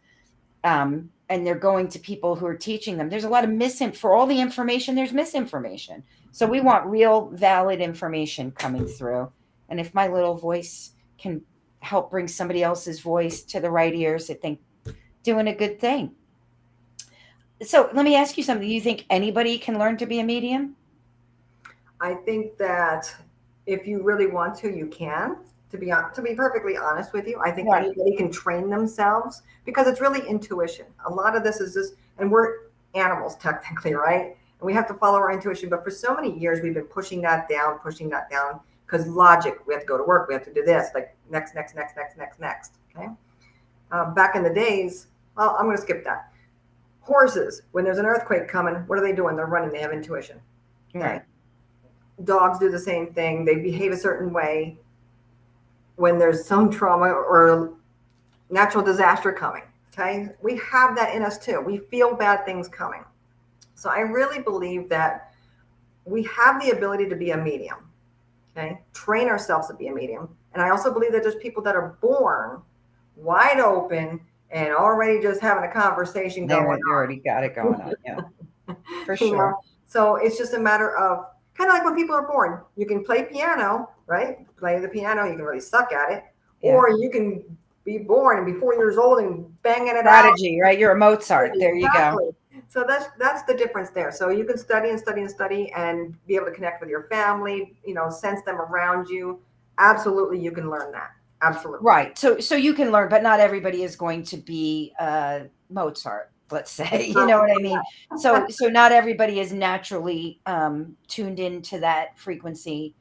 and they're going to people who are teaching them. There's a lot of for all the information, there's misinformation. So we want real, valid information coming through. And if my little voice can help bring somebody else's voice to the right ears, I think doing a good thing. So let me ask you something. Do you think anybody can learn to be a medium? I think that if you really want to, you can. To be perfectly honest with you, I think Right. anybody can train themselves because it's really intuition. A lot of this is just, and we're animals technically, right? And we have to follow our intuition. But for so many years, we've been pushing that down because logic. We have to go to work. We have to do this. Like next. Okay. Back in the days, well, I'm going to skip that. Horses, when there's an earthquake coming, what are they doing? They're running. They have intuition. Okay? Right. Dogs do the same thing. They behave a certain way when there's some trauma or natural disaster coming. Okay. We have that in us too. We feel bad things coming. So I really believe that we have the ability to be a medium. Okay. Train ourselves to be a medium. And I also believe that there's people that are born wide open and already just having a conversation going on. They already got it going on. Yeah, for sure. So it's just a matter of kind of like when people are born. You can play piano, right? Play the piano, you can really suck at it. Yeah. Or you can be born and be 4 years old and banging it out. Strategy, right? You're a Mozart. There you go. So that's the difference there. So you can study and be able to connect with your family, sense them around you. Absolutely, you can learn that. Absolutely. Right. So you can learn, but not everybody is going to be Mozart, let's say. You know what I mean? So not everybody is naturally tuned into that frequency,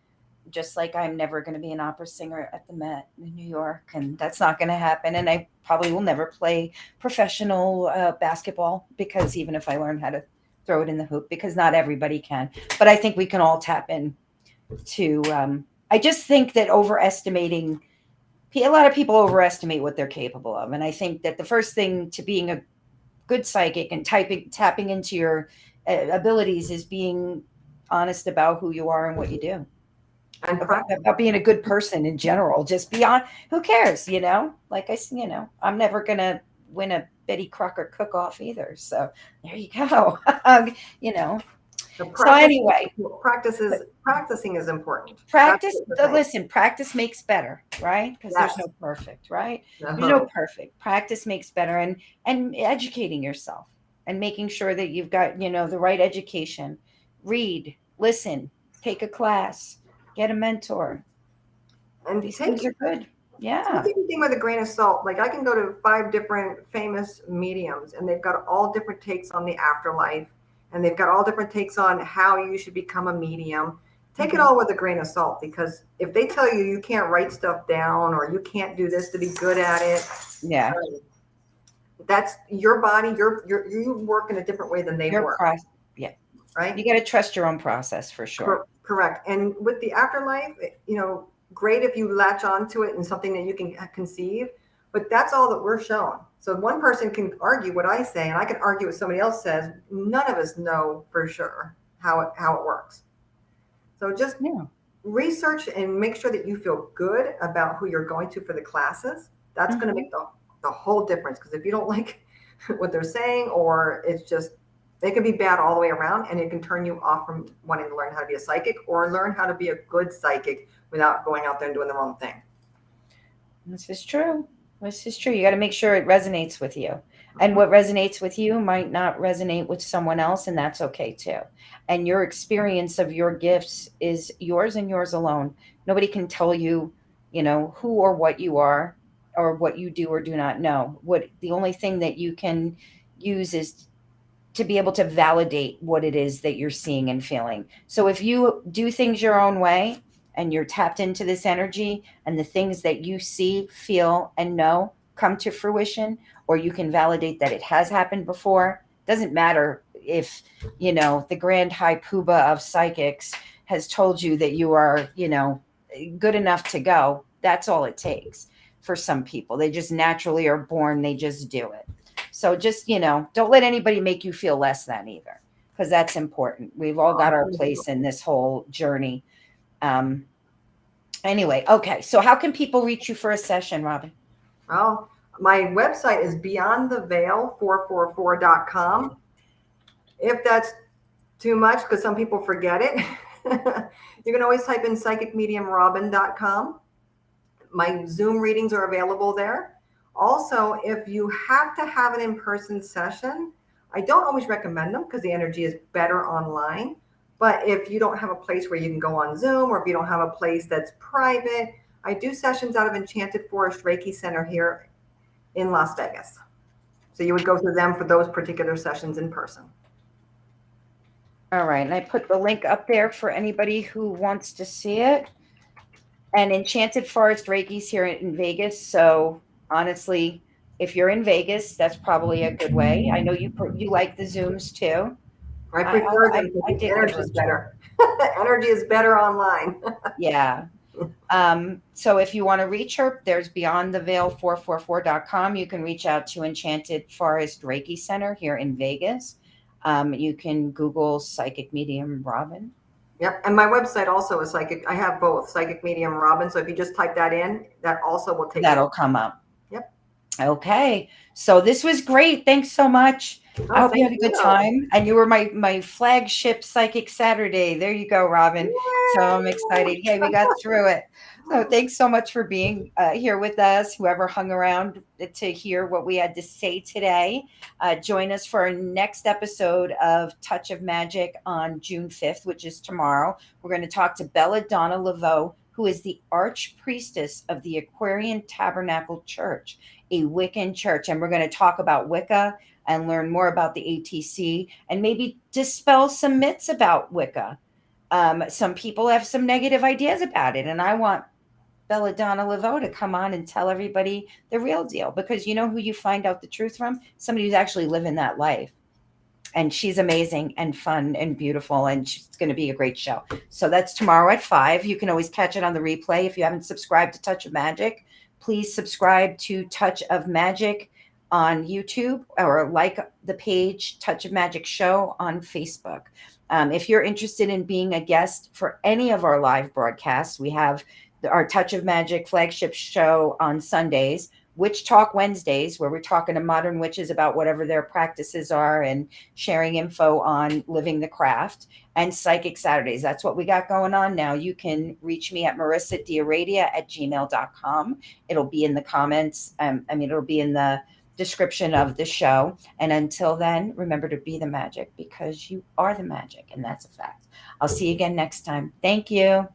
just like I'm never going to be an opera singer at the Met in New York, and that's not going to happen. And I probably will never play professional basketball, because even if I learn how to throw it in the hoop, because not everybody can. But I think we can all tap in to, I just think that a lot of people overestimate what they're capable of. And I think that the first thing to being a good psychic and tapping into your abilities is being honest about who you are and what you do. And about being a good person in general. Just beyond, who cares, Like I'm never going to win a Betty Crocker cook-off either. So there you go. So anyway, practicing is important. Practice makes better, right? Because There's no perfect, right? Uh-huh. There's no perfect. Practice makes better, and educating yourself and making sure that you've got, the right education. Read, listen, take a class, get a mentor. And these things are good. Yeah. Take everything with a grain of salt. Like I can go to 5 different famous mediums, and they've got all different takes on the afterlife. And they've got all different takes on how you should become a medium. Take it all with a grain of salt, because if they tell you can't write stuff down or you can't do this to be good at it, that's your body. You work in a different way than they work. Right. You got to trust your own process for sure. Correct. And with the afterlife, great if you latch onto it and something that you can conceive, but that's all that we're shown. So one person can argue what I say, and I can argue what somebody else says. None of us know for sure how it works. So just research and make sure that you feel good about who you're going to for the classes. That's going to make the whole difference. Because if you don't like what they're saying, or it's just, they can be bad all the way around, and it can turn you off from wanting to learn how to be a psychic or learn how to be a good psychic without going out there and doing the wrong thing. This is true. You got to make sure it resonates with you. And what resonates with you might not resonate with someone else, and that's okay too. And your experience of your gifts is yours and yours alone. Nobody can tell you, who or what you are. or what you do or do not know. What the only thing that you can use is to be able to validate what it is that you're seeing and feeling. So if you do things your own way and you're tapped into this energy and the things that you see, feel, and know come to fruition, or you can validate that it has happened before, doesn't matter if, the grand high poobah of psychics has told you that you are, good enough to go. That's all it takes for some people. They just naturally are born, they just do it. So just, don't let anybody make you feel less than either, because that's important. We've all got our place in this whole journey. Um, anyway, okay. So how can people reach you for a session, Robin? Well, my website is beyondtheveil444.com. If that's too much, because some people forget it, you can always type in psychicmediumrobin.com. My Zoom readings are available there. Also, if you have to have an in-person session, I don't always recommend them because the energy is better online. But if you don't have a place where you can go on Zoom, or if you don't have a place that's private, I do sessions out of Enchanted Forest Reiki Center here in Las Vegas. So you would go through them for those particular sessions in person. All right. And I put the link up there for anybody who wants to see it. And Enchanted Forest Reiki's here in Vegas. So honestly, if you're in Vegas, that's probably a good way. I know you like the Zooms too. I prefer them I because the dig energy is better. Energy is better online. Yeah. So if you want to reach her, there's beyondtheveil444.com. You can reach out to Enchanted Forest Reiki Center here in Vegas. You can Google Psychic Medium Robin. Yep. And my website also is psychic. I have both, Psychic Medium Robin. So if you just type that in, that also will take That'll come up. Yep. Okay. So this was great. Thanks so much. I hope you had a good time. And you were my flagship Psychic Saturday. There you go, Robin. Yay! So I'm excited. Yay, we got through it. So thanks so much for being here with us, whoever hung around to hear what we had to say today. Join us for our next episode of Touch of Magic on June 5th, which is tomorrow. We're going to talk to Belladonna Laveau, who is the archpriestess of the Aquarian Tabernacle Church, a Wiccan church. And we're going to talk about Wicca and learn more about the ATC and maybe dispel some myths about Wicca. Some people have some negative ideas about it, and I want Belladonna Laveau to come on and tell everybody the real deal, because you know who you find out the truth from? Somebody who's actually living that life. And she's amazing and fun and beautiful, and she's going to be a great show. So that's tomorrow at 5. You can always catch it on the replay. If you haven't subscribed to Touch of Magic, please subscribe to Touch of Magic on YouTube, or like the page Touch of Magic Show on Facebook. If you're interested in being a guest for any of our live broadcasts, we have our Touch of Magic flagship show on Sundays, Witch Talk Wednesdays, where we're talking to modern witches about whatever their practices are and sharing info on living the craft, and Psychic Saturdays. That's what we got going on now. You can reach me at Marissa DiAradia@gmail.com. It'll be in the comments. It'll be in the description of the show. And until then, remember to be the magic, because you are the magic, and that's a fact. I'll see you again next time. Thank you.